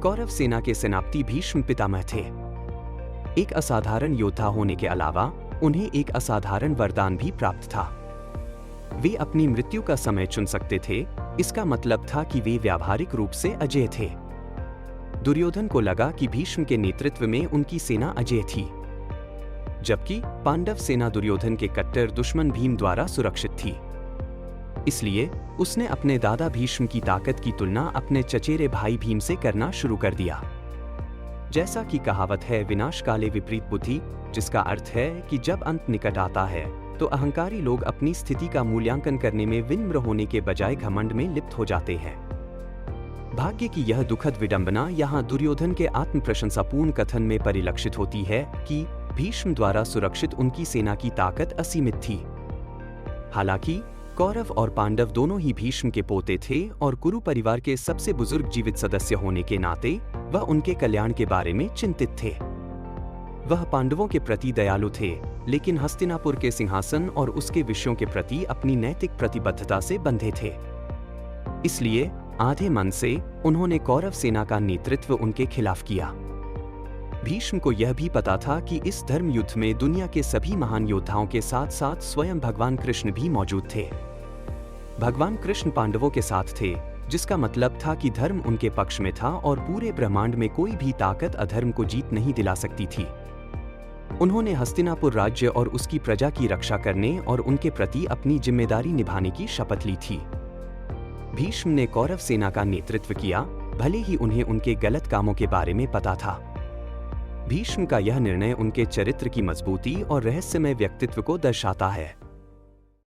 कौरव सेना के सेनापति भीष्म पितामह थे। एक असाधारण योद्धा होने के अलावा उन्हें एक असाधारण वरदान भी प्राप्त था। वे अपनी मृत्यु का समय चुन सकते थे। इसका मतलब था कि वे व्यावहारिक रूप से अजेय थे। दुर्योधन को लगा कि भीष्म के नेतृत्व में उनकी सेना अजेय थी, जबकि पांडव सेना दुर्योधन के कट्टर दुश्मन भीम द्वारा सुरक्षित थी। इसलिए उसने अपने दादा भीष्म की ताकत की तुलना अपने चचेरे भाई भीम से करना शुरू कर दिया। जैसा कि कहावत है, विनाश काले विपरीत बुद्धि, जिसका अर्थ है कि जब अंत निकट आता है तो अहंकारी लोग अपनी स्थिति का मूल्यांकन करने में विनम्र होने के बजाय घमंड में लिप्त हो जाते हैं। भाग्य की यह दुखद विडंबना यहाँ दुर्योधन के आत्म प्रशंसापूर्ण कथन में परिलक्षित होती है कि भीष्म द्वारा सुरक्षित उनकी सेना की ताकत असीमित थी। हालांकि कौरव और पांडव दोनों ही भीष्म के पोते थे और कुरु परिवार के सबसे बुजुर्ग जीवित सदस्य होने के नाते वह उनके कल्याण के बारे में चिंतित थे। वह पांडवों के प्रति दयालु थे, लेकिन हस्तिनापुर के सिंहासन और उसके विषयों के प्रति अपनी नैतिक प्रतिबद्धता से बंधे थे। इसलिए आधे मन से उन्होंने कौरव सेना का नेतृत्व उनके खिलाफ किया। भीष्म को यह भी पता था कि इस धर्म युद्ध में दुनिया के सभी महान योद्धाओं के साथ साथ स्वयं भगवान कृष्ण भी मौजूद थे। भगवान कृष्ण पांडवों के साथ थे, जिसका मतलब था कि धर्म उनके पक्ष में था और पूरे ब्रह्मांड में कोई भी ताकत अधर्म को जीत नहीं दिला सकती थी। उन्होंने हस्तिनापुर राज्य और उसकी प्रजा की रक्षा करने और उनके प्रति अपनी जिम्मेदारी निभाने की शपथ ली थी। भीष्म ने कौरव सेना का नेतृत्व किया, भले ही उन्हें उनके गलत कामों के बारे में पता था। भीष्म का यह निर्णय उनके चरित्र की मजबूती और रहस्यमय व्यक्तित्व को दर्शाता है।